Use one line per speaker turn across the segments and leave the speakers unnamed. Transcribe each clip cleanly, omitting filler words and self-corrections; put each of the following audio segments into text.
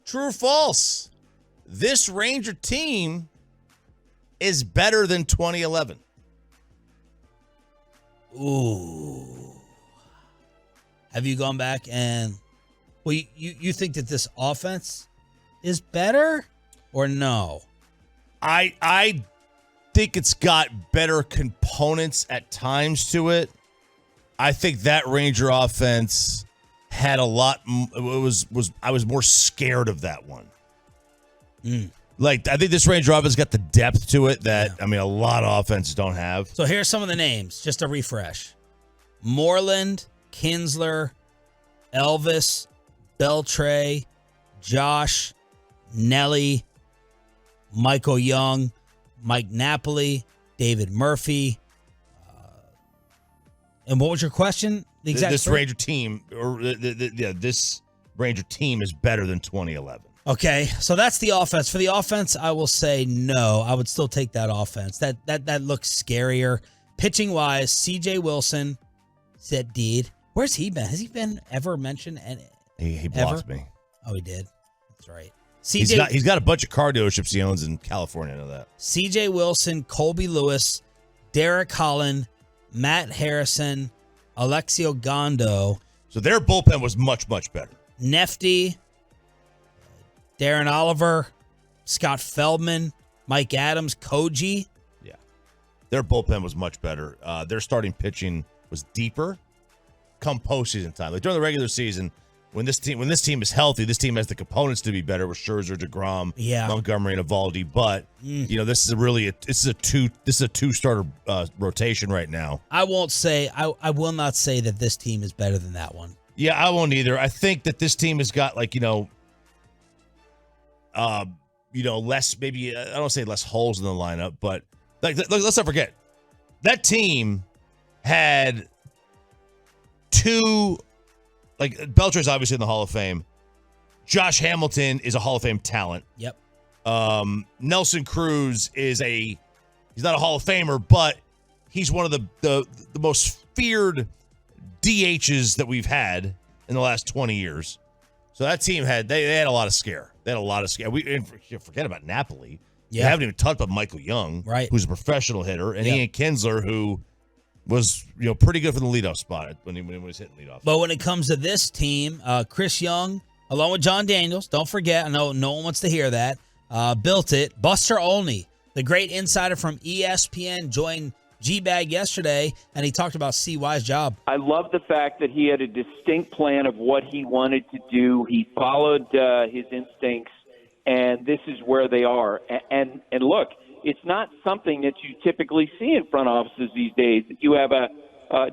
True or false? This Ranger team is better than 2011.
Ooh. Have you gone back and you think that this offense is better or no?
I think it's got better components at times to it. I think that Ranger offense had a lot. I was more scared of that one. Like, I think this Ranger offense got the depth to it that, a lot of offenses don't have.
So here's some of the names, just a refresh. Moreland, Kinsler, Elvis, Beltray, Josh, Nelly, Michael Young, Mike Napoli, David Murphy. And what was your question? The exact
this
thing?
Ranger team, this Ranger team is better than 2011.
Okay, so that's the offense. For the offense, I will say no. I would still take that offense. That looks scarier. Pitching wise, C.J. Wilson said, "Deed, where's he been? Has he been ever mentioned?"
He blocked me.
Oh, he did. That's right.
He's got a bunch of car dealerships he owns in California. I know that.
C.J. Wilson, Colby Lewis, Derek Holland, Matt Harrison, Alexio Gondo.
So their bullpen was much, much better.
Nefty, Darren Oliver, Scott Feldman, Mike Adams, Koji.
Yeah. Their bullpen was much better. Their starting pitching was deeper come postseason time. Like during the regular season, when this team is healthy, this team has the components to be better with Scherzer, DeGrom, Montgomery, and Evaldi. But this is a two starter rotation right now.
I will not say that this team is better than that one.
Yeah, I won't either. I think that this team has got less, maybe I don't say less holes in the lineup, but let's not forget that team had two. Like, Belcher's obviously in the Hall of Fame. Josh Hamilton is a Hall of Fame talent.
Yep.
Nelson Cruz he's not a Hall of Famer, but he's one of the most feared DHs that we've had in the last 20 years. So that team had a lot of scare. They had a lot of scare. Forget about Napoli. Yeah. You haven't even talked about Michael Young,
right,
who's a professional hitter, and Ian Kinsler, who was pretty good for the leadoff spot when he was hitting leadoff.
But when it comes to this team, Chris Young, along with John Daniels, don't forget, I know no one wants to hear that, built it. Buster Olney, the great insider from ESPN, joined G-Bag yesterday, and he talked about CY's job.
I love the fact that he had a distinct plan of what he wanted to do. He followed his instincts, and this is where they are. And look, it's not something that you typically see in front offices these days. You have a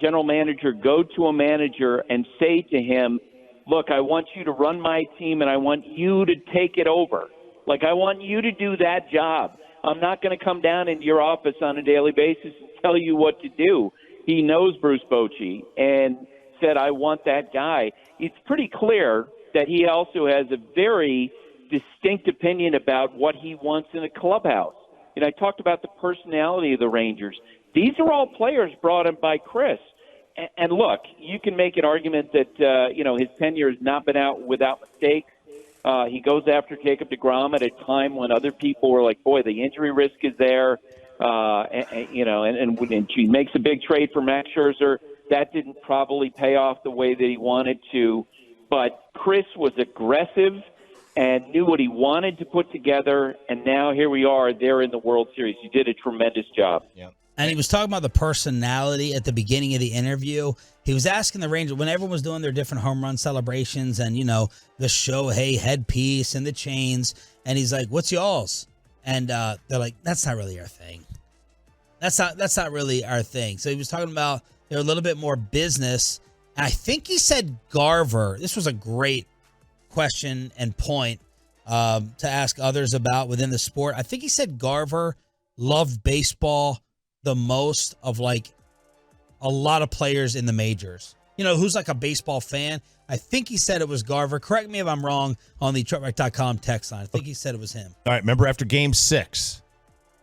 general manager go to a manager and say to him, look, I want you to run my team and I want you to take it over. Like, I want you to do that job. I'm not going to come down into your office on a daily basis and tell you what to do. He knows Bruce Bochy and said, I want that guy. It's pretty clear that he also has a very distinct opinion about what he wants in a clubhouse. And I talked about the personality of the Rangers. These are all players brought in by Chris. And look, you can make an argument that, his tenure has not been out without mistakes. He goes after Jacob deGrom at a time when other people were like, boy, the injury risk is there. And she makes a big trade for Max Scherzer. That didn't probably pay off the way that he wanted to. But Chris was aggressive and knew what he wanted to put together, and now here we are. They're in the World Series. He did a tremendous job.
Yeah.
And he was talking about the personality at the beginning of the interview. He was asking the Rangers, when everyone was doing their different home run celebrations and, the Shohei headpiece and the chains, and he's like, what's y'all's? And they're like, that's not really our thing. That's not really our thing. So he was talking about they're a little bit more business. And I think he said Garver. This was a great question and point to ask others about within the sport. I think he said Garver loved baseball the most of like a lot of players in the majors. Who's like a baseball fan. I think he said it was Garver. Correct me if I'm wrong on the TruckRack.com text line. I think he said it was him.
All right. Remember after Game 6,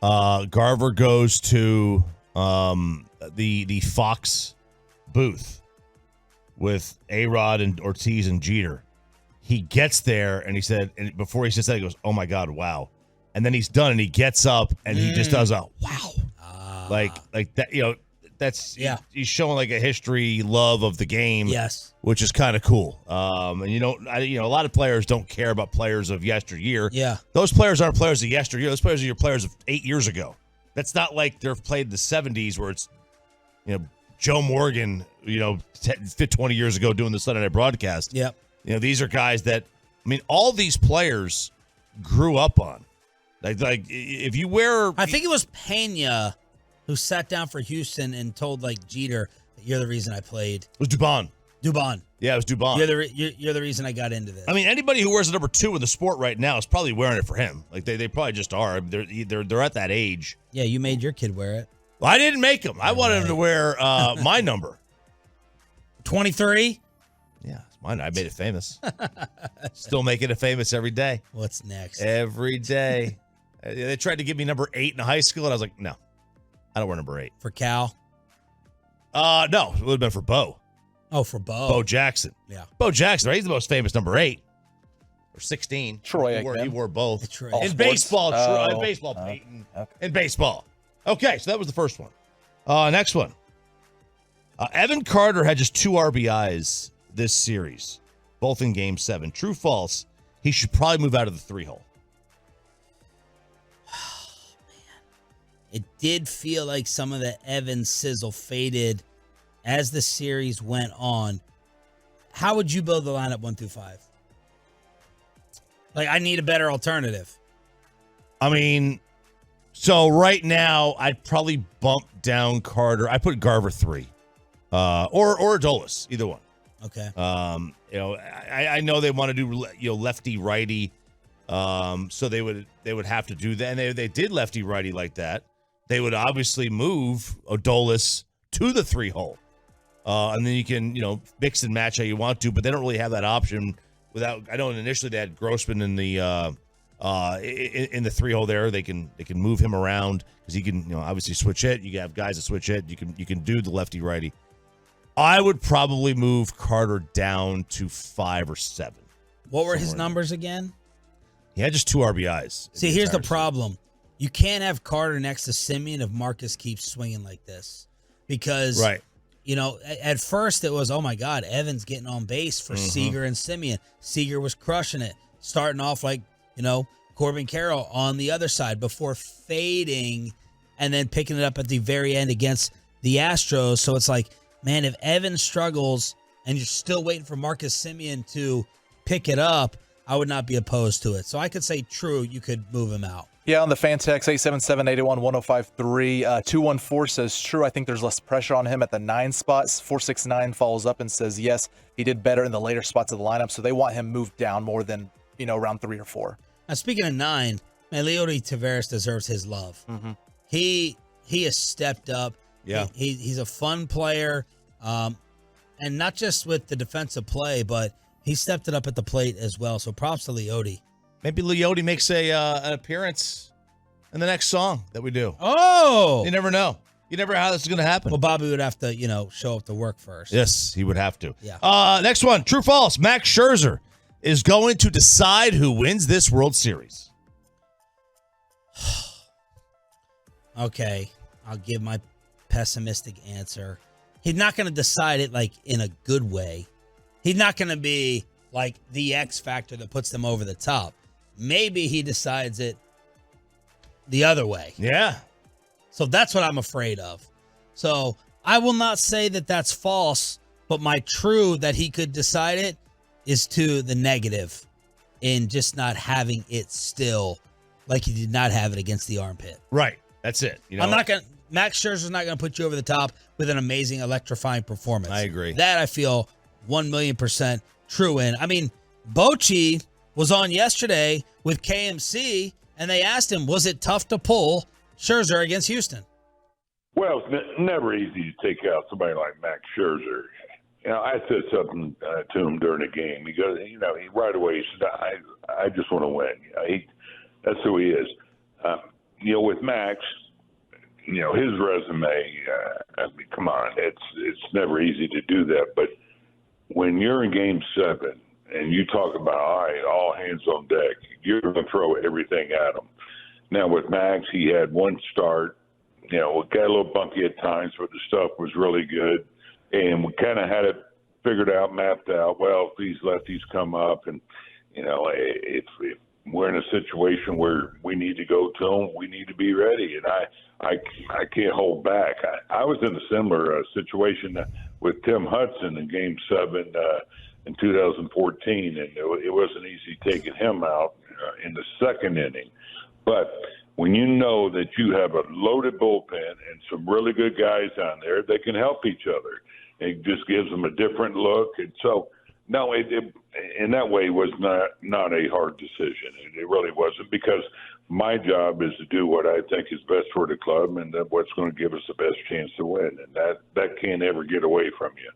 Garver goes to the Fox booth with A-Rod and Ortiz and Jeter. he gets there and he said, and before he says that, he goes, "Oh my God, wow!" And then he's done and he gets up and he just does a wow, like that. That's he's showing like a history love of the game,
yes,
which is kind of cool. And a lot of players don't care about players of yesteryear.
Yeah,
those players aren't players of yesteryear. Those players are your players of 8 years ago. That's not like they're played in the 70s where it's Joe Morgan 20 years ago doing the Sunday night broadcast.
Yep.
These are guys that all these players grew up on. Like if you wear,
I think it was Pena who sat down for Houston and told Jeter that you're the reason I played.
It was Dubon. Yeah, it was Dubon.
You're the reason I got into this.
Anybody who wears a number 2 in the sport right now is probably wearing it for him. Like they probably just are. They're at that age.
Yeah, you made your kid wear it.
Well, I didn't make him. I wanted him to wear my number.
23?
Yeah, it's mine. I made it famous. Still making it famous every day.
What's next?
Every day. They tried to give me number 8 in high school, and I was like, no, I don't wear number 8.
For Cal?
No, it would have been for Bo.
Oh, for Bo.
Bo Jackson.
Yeah.
Bo Jackson, right? He's the most famous number 8. Or 16.
Troy.
He wore both.
Troy.
In baseball, Troy. In baseball,
Oh,
Peyton.
okay.
In baseball. Okay, so that was the first one. Next one. Evan Carter had just 2 RBIs this series, both in Game 7. True, false? He should probably move out of the 3-hole.
It did feel like some of the Evan sizzle faded as the series went on. How would you build the lineup 1 through 5? I need a better alternative.
So right now, I'd probably bump down Carter. I put Garver 3, or Adolis, either one.
Okay.
I know they want to do lefty righty, so they would have to do that. And they did lefty righty like that. They would obviously move Adolis to the 3-hole, and then you can mix and match how you want to. But they don't really have that option. I know initially they had Grossman in the in the 3-hole there. They can move him around because he can obviously switch hit. You have guys that switch hit. You can do the lefty righty. I would probably move Carter down to 5 or 7.
What were his numbers again?
He had just 2 RBIs.
See, here's the problem. You can't have Carter next to Simeon if Marcus keeps swinging like this. Because,
right.
At first it was, oh my God, Evans getting on base for Seager and Simeon. Seager was crushing it, starting off like, Corbin Carroll on the other side before fading and then picking it up at the very end against the Astros. So it's like, man, if Evans struggles and you're still waiting for Marcus Simeon to pick it up, I would not be opposed to it. So I could say, true, you could move him out.
Yeah, on the fan text, 877-881-1053. 214 says, true, I think there's less pressure on him at the 9 spots. 469 follows up and says, yes, he did better in the later spots of the lineup, so they want him moved down more than, around 3 or 4.
Now, speaking of 9, man, Leody Taveras deserves his love.
Mm-hmm.
He has stepped up.
Yeah.
He's a fun player, and not just with the defensive play, but he stepped it up at the plate as well. So props to Leody.
Maybe Leody makes an appearance in the next song that we do.
Oh!
You never know. You never know how this is going to happen.
Well, Bobby would have to, show up to work first.
Yes, he would have to.
Yeah.
Next one, true, false. Max Scherzer is going to decide who wins this World Series.
Okay, I'll give my pessimistic answer. He's not going to decide it in a good way. He's not going to be like the X factor that puts them over the top. Maybe he decides it the other way.
Yeah.
So that's what I'm afraid of. So I will not say that that's false, but my true that he could decide it is to the negative in just not having it still like he did not have it against the armpit.
Right. That's it.
Max Scherzer's not going to put you over the top with an amazing electrifying performance.
I agree.
That I feel 1,000,000% true in. Bochy was on yesterday with KMC, and they asked him, was it tough to pull Scherzer against Houston?
Well, it's never easy to take out somebody like Max Scherzer. I said something to him during the game. He goes, he right away he said, I just want to win. That's who he is. With Max, his resume. Come on, it's never easy to do that. But when you're in Game 7 and you talk about, all right, all hands on deck, you're going to throw everything at him. Now, with Max, he had one start. You know, it got a little bumpy at times, but the stuff was really good. And we kind of had it figured out, mapped out. Well, if these lefties come up and, you know, if we're in a situation where we need to go to them, we need to be ready. And I can't hold back. I was in a similar situation with Tim Hudson in Game 7 in 2014, and it wasn't easy taking him out in the second inning. But when you know that you have a loaded bullpen and some really good guys on there, they can help each other. It just gives them a different look. And so, no, it in that way was not a hard decision. It really wasn't, because my job is to do what I think is best for the club and what's going to give us the best chance to win. And that can't ever get away from you.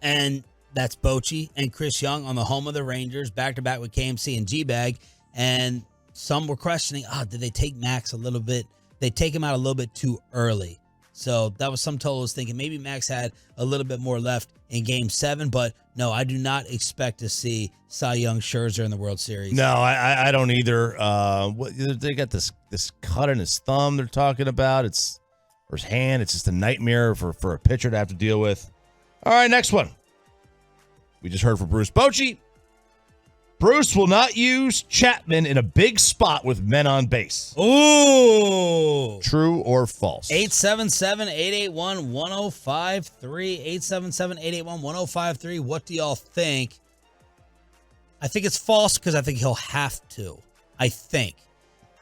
And that's Bochy and Chris Young on the home of the Rangers, back-to-back with KMC and G-Bag. And some were questioning, did they take Max a little bit? They take him out a little bit too early. So that was some total was thinking maybe Max had a little bit more left in Game 7. But no, I do not expect to see Cy Young Scherzer in the World Series.
No, I don't either. They got this cut in his thumb they're talking about. Or his hand. It's just a nightmare for a pitcher to have to deal with. All right, next one. We just heard from Bruce Bochy. Bruce will not use Chapman in a big spot with men on base.
Ooh.
True or false?
877-881-1053. 877-881-1053. What do y'all think? I think it's false because I think he'll have to. I think.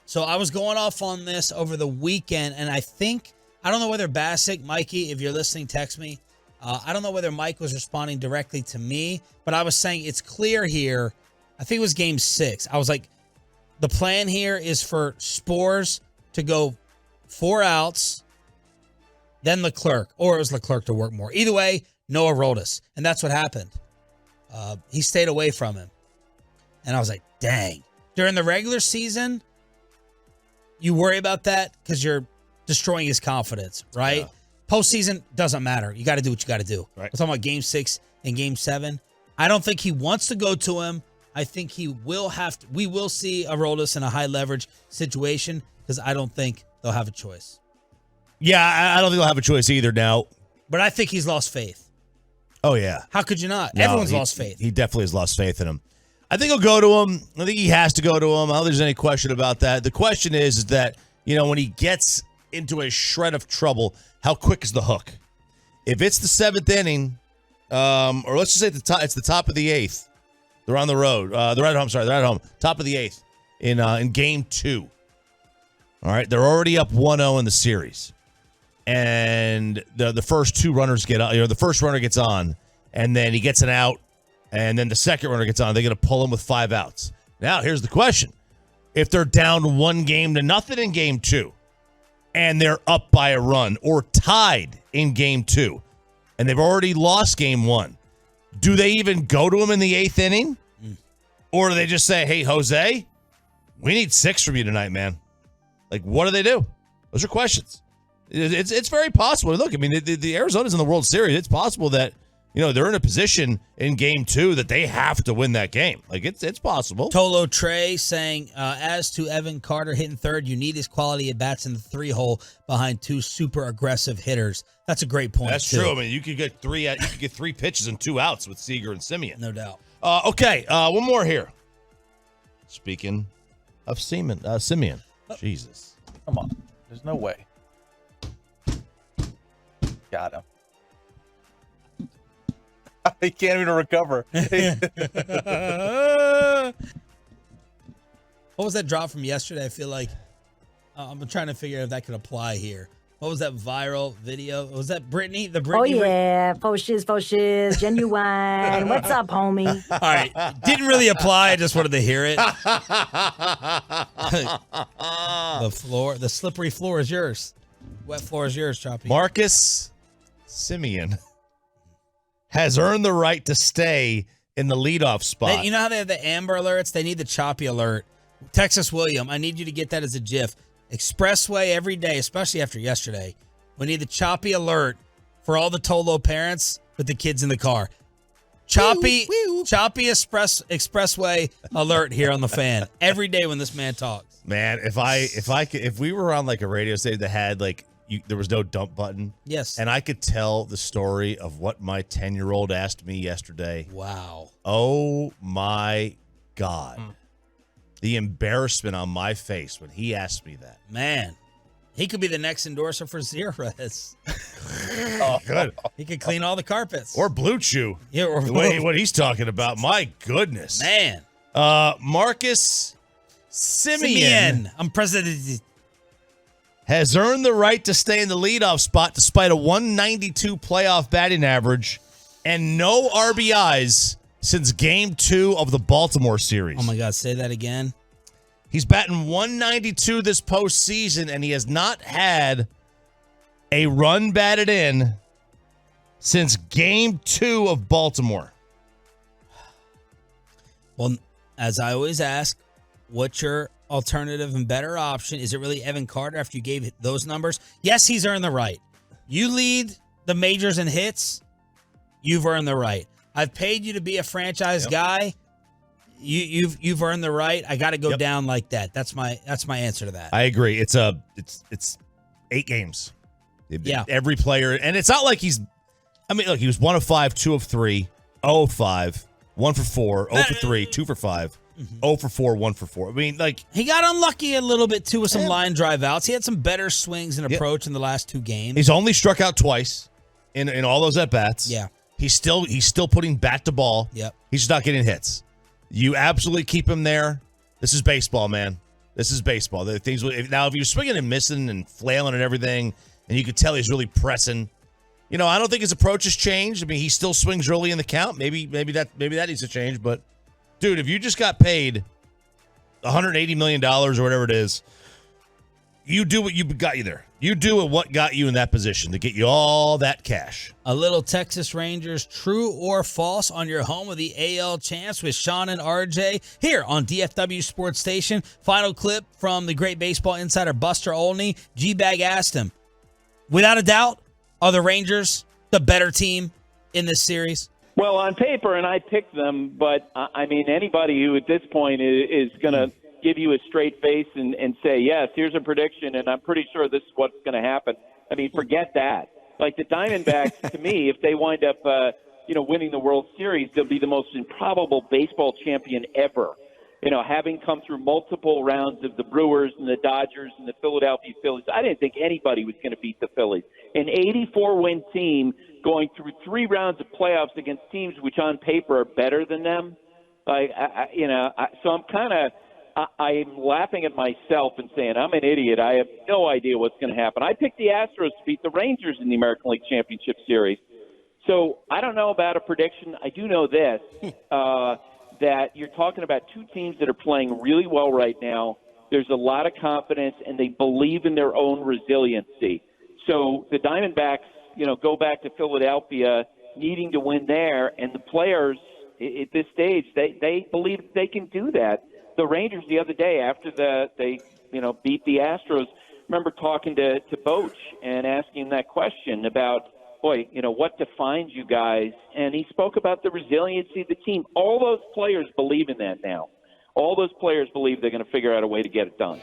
So I was going off on this over the weekend, and I don't know whether Bassick, Mikey, if you're listening, text me. I don't know whether Mike was responding directly to me, but I was saying it's clear here. I think it was Game 6. I was like, the plan here is for Spores to go 4 outs, then Leclerc, or it was Leclerc to work more. Either way, Noah Rodas. And that's what happened. He stayed away from him. And I was like, dang. During the regular season, you worry about that because you're destroying his confidence, right? Yeah. Postseason doesn't matter. You got to do what you got to do. Right. We're talking about Game 6 and Game 7. I don't think he wants to go to him. I think he will have to. We will see Aroldis in a high leverage situation because I don't think they'll have a choice.
Yeah, I don't think they'll have a choice either now.
But I think he's lost faith.
Oh, yeah.
How could you not?
No,
Everyone's lost faith.
He definitely has lost faith in him. I think he'll go to him. I think he has to go to him. I don't think there's any question about that. The question is that, when he gets into a shred of trouble, how quick is the hook? If it's the 7th inning, or let's just say it's the top of the 8th. They're on the road. They're at home. They're at home. Top of the 8th in Game 2. All right. They're already up 1-0 in the series. And the first 2 runners get on. The first runner gets on, and then he gets an out, and then the second runner gets on. They're going to pull him with 5 outs. Now, here's the question. If they're down 1-0 in Game 2, and they're up by a run, or tied in Game 2, and they've already lost Game 1, do they even go to him in the 8th inning? Or do they just say, hey, Jose, we need 6 from you tonight, man? Like, what do they do? Those are questions. It's very possible. Look, I mean, the Arizona's in the World Series. It's possible that, they're in a position in Game 2 that they have to win that game. Like, it's possible.
Tolo Trey saying, as to Evan Carter hitting third, you need his quality at bats in the 3-hole behind 2 super aggressive hitters. That's a great point.
That's
too.
true. I mean, you could get 3 pitches and 2 outs with Seager and Simeon.
No doubt.
Okay, one more here. Speaking of Simeon. Jesus.
Come on. There's no way. Got him. He can't even recover.
What was that drop from yesterday? I feel like I'm trying to figure out if that could apply here. What was that viral video? Was that Brittany? The Brittany?
Oh, yeah. Faux shiz, genuine. What's up, homie?
All right. Didn't really apply. I just wanted to hear it. The slippery floor is yours. Wet floor is yours, Choppy.
Marcus Simeon has earned the right to stay in the leadoff spot.
You know how they have the Amber Alerts? They need the Choppy Alert. Texas William, I need you to get that as a GIF. Expressway every day, especially after yesterday. We need the Choppy Alert for all the Tolo parents with the kids in the car. Choppy expressway alert here on the Fan every day when this man talks.
Man, if we were on like a radio station that had like there was no dump button.
Yes.
And I could tell the story of what my 10-year-old asked me yesterday.
Wow.
Oh my God. The embarrassment on my face when he asked me that.
Man. He could be the next endorser for Xerox.
Oh, good.
He could clean all the carpets.
Or Blue Chew.
Yeah, or
the way what he's talking about. My goodness.
Man.
Marcus Simeon.
I'm president.
Has earned the right to stay in the leadoff spot despite a 192 playoff batting average and no RBIs since Game 2 of the Baltimore series.
Oh, my God. Say that again.
He's batting 192 this postseason, and he has not had a run batted in since Game 2 of Baltimore.
Well, as I always ask, what's your alternative and better option? Is it really Evan Carter after you gave those numbers? Yes, he's earned the right. You lead the majors in hits, you've earned the right. I've paid you to be a franchise guy. You've earned the right. I got to go down like that. That's my answer to that.
I agree. It's 8 games.
Yeah.
Every player, and it's not like he's. I mean, look, he was 1 of 5, 2 of 3, 0 of 5, 1 for 4, 0 for 3, 2 for 5, 0 for 4, 1 for 4. I mean, like
he got unlucky a little bit too with some line drive outs. He had some better swings and approach in the last 2 games.
He's only struck out twice in all those at bats.
Yeah.
He's still putting bat to ball.
Yep.
He's just not getting hits. You absolutely keep him there. This is baseball, man. This is baseball. The things now, if you're swinging and missing and flailing and everything, and you could tell he's really pressing. You know, I don't think his approach has changed. I mean, he still swings early in the count. Maybe that needs to change. But, dude, if you just got paid $180 million or whatever it is, you do what got you there. You do what got you in that position to get you all that cash.
A little Texas Rangers true or false on your home of the AL champs with Shan and RJ here on DFW Sports Station. Final clip from the great baseball insider Buster Olney. G-Bag asked him, without a doubt, are the Rangers the better team in this series?
Well, on paper, and I picked them, but I mean, anybody who at this point is going to give you a straight face and say, yes, here's a prediction, and I'm pretty sure this is what's going to happen. I mean, forget that. Like the Diamondbacks, to me, if they wind up, winning the World Series, they'll be the most improbable baseball champion ever. You know, having come through multiple rounds of the Brewers and the Dodgers and the Philadelphia Phillies, I didn't think anybody was going to beat the Phillies. An 84-win team going through 3 rounds of playoffs against teams which on paper are better than them. So I'm laughing at myself and saying I'm an idiot. I have no idea what's going to happen. I picked the Astros to beat the Rangers in the American League Championship Series. So I don't know about a prediction. I do know this, that you're talking about 2 teams that are playing really well right now. There's a lot of confidence, and they believe in their own resiliency. So the Diamondbacks, go back to Philadelphia needing to win there, and the players at this stage, they believe they can do that. The Rangers the other day after they beat the Astros, remember talking to Boch and asking him that question about, what defines you guys? And he spoke about the resiliency of the team. All those players believe in that now. All those players believe they're going to figure out a way to get it done.